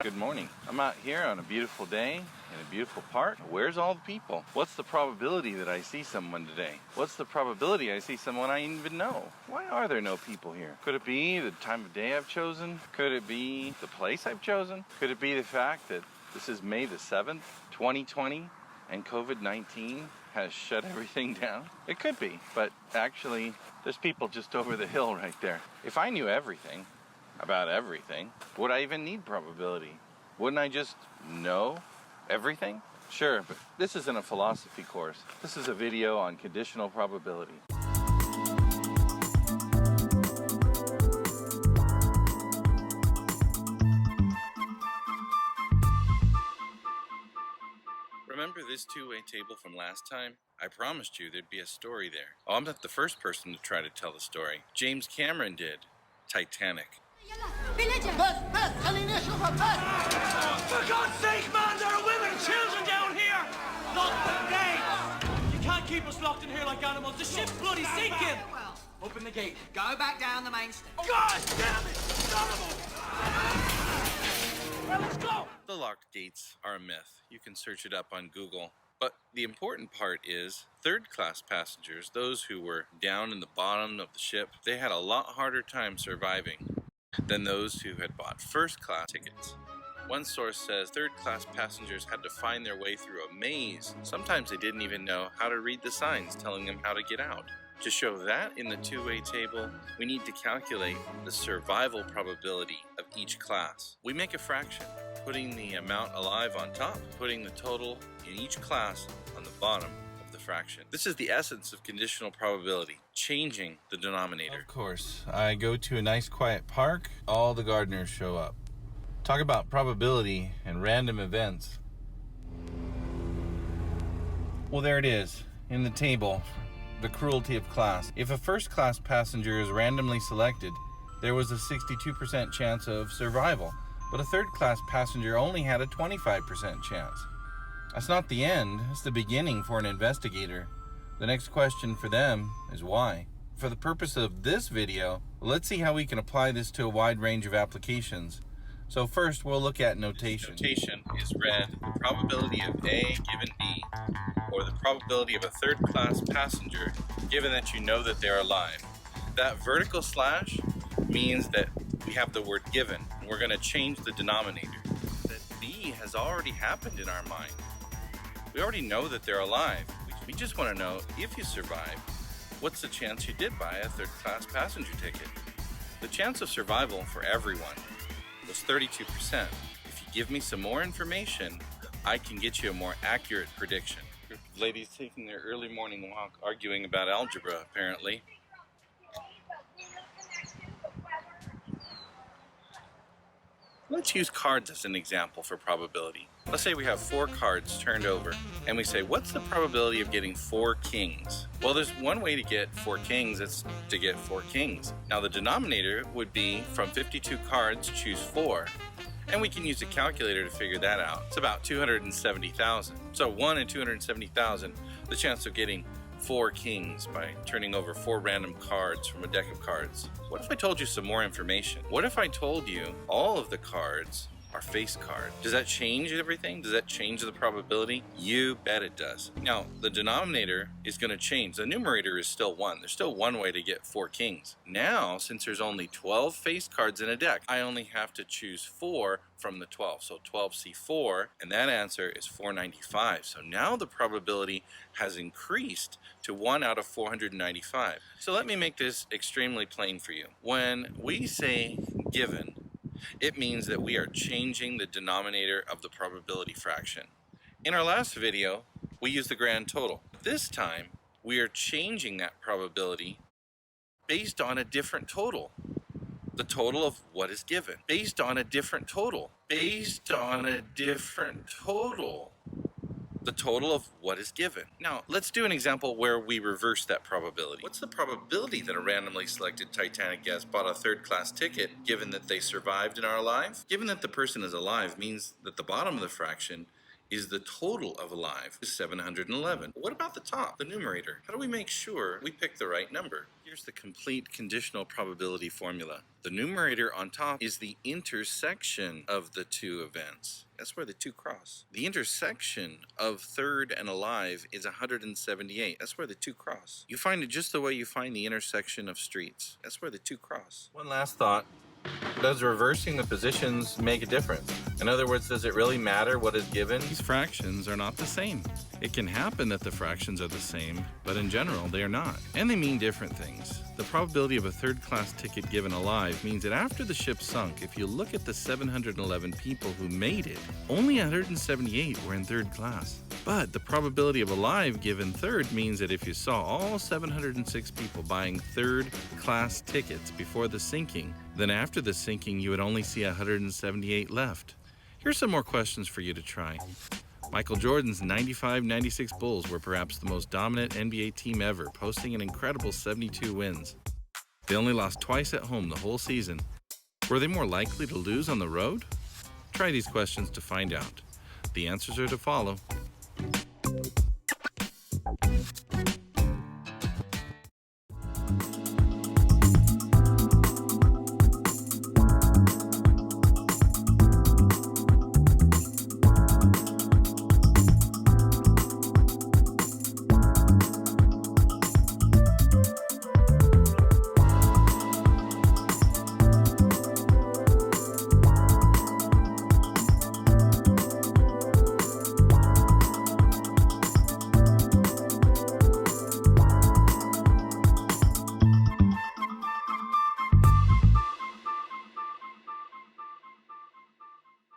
Good morning. I'm out here on a beautiful day in a beautiful park. Where's all the people? What's the probability that I see someone today? What's the probability I see someone I even know? Why are there no people here? Could it be the time of day I've chosen? Could it be the place I've chosen? Could it be the fact that this is May the 7th, 2020, and COVID-19 has shut everything down? It could be, but actually, there's people just over the hill right there. If I knew everything about everything, would I even need probability? Wouldn't I just know everything? Sure, but this isn't a philosophy course. This is a video on conditional probability. Remember this two-way table from last time? I promised you there'd be a story there. Oh, I'm not the first person to try to tell the story. James Cameron did. Titanic. For God's sake, man, there are women and children down here! Lock the gate! You can't keep us locked in here like animals. The ship's bloody sinking! Well, open the gate. Go back down the main stairs. God damn it! Son of a... Well, let's go! The locked gates are a myth. You can search it up on Google. But the important part is, third-class passengers, those who were down in the bottom of the ship, they had a lot harder time surviving than those who had bought first-class tickets. One source says third-class passengers had to find their way through a maze. Sometimes they didn't even know how to read the signs telling them how to get out. To show that in the two-way table, we need to calculate the survival probability of each class. We make a fraction, putting the amount alive on top, putting the total in each class on the bottom of the fraction. This is the essence of conditional probability, changing the denominator. Of course, I go to a nice quiet park, all the gardeners show up. Talk about probability and random events. Well, there it is, in the table. The cruelty of class. If a first-class passenger is randomly selected, there was a 62% chance of survival, but a third-class passenger only had a 25% chance. That's not the end, it's the beginning for an investigator. The next question for them is why. For the purpose of this video, let's see how we can apply this to a wide range of applications. So first, we'll look at notation. Notation is read the probability of A given B, or the probability of a third-class passenger given that you know that they're alive. That vertical slash means that we have the word given, and we're going to change the denominator. That B has already happened in our mind. We already know that they're alive. We just want to know, if you survive, what's the chance you did buy a third-class passenger ticket? The chance of survival for everyone was 32%. If you give me some more information, I can get you a more accurate prediction. Group of ladies taking their early morning walk, arguing about algebra, apparently. Let's use cards as an example for probability. Let's say we have 4 cards turned over, and we say, what's the probability of getting 4 kings? Well, there's one way to get 4 kings, it's to get 4 kings. Now the denominator would be, from 52 cards, choose 4. And we can use a calculator to figure that out. It's about 270,000. So 1 in 270,000, the chance of getting 4 kings by turning over 4 random cards from a deck of cards. What if I told you some more information? What if I told you all of the cards are face cards? Does that change everything? Does that change the probability? You bet it does. Now, the denominator is going to change. The numerator is still 1. There's still one way to get 4 kings. Now, since there's only 12 face cards in a deck, I only have to choose 4 from the 12. So 12C4, and that answer is 495. So now the probability has increased to 1 out of 495. So let me make this extremely plain for you. When we say given, it means that we are changing the denominator of the probability fraction. In our last video, we used the grand total. This time, we are changing that probability based on a different total. The total of what is given. Based on a different total. Based on a different total. The total of what is given. Now, let's do an example where we reverse that probability. What's the probability that a randomly selected Titanic guest bought a third-class ticket given that they survived and are alive? Given that the person is alive means that the bottom of the fraction is the total of alive, is 711. What about the top, the numerator? How do we make sure we pick the right number? Here's the complete conditional probability formula. The numerator on top is the intersection of the two events. That's where the two cross. The intersection of third and alive is 178. That's where the two cross. You find it just the way you find the intersection of streets. That's where the two cross. One last thought. Does reversing the positions make a difference? In other words, does it really matter what is given? These fractions are not the same. It can happen that the fractions are the same, but in general, they are not. And they mean different things. The probability of a third-class ticket given alive means that after the ship sunk, if you look at the 711 people who made it, only 178 were in third class. But the probability of alive given third means that if you saw all 706 people buying third-class tickets before the sinking, then after the sinking, you would only see 178 left. Here's some more questions for you to try. Michael Jordan's 95-96 Bulls were perhaps the most dominant NBA team ever, posting an incredible 72 wins. They only lost twice at home the whole season. Were they more likely to lose on the road? Try these questions to find out. The answers are to follow.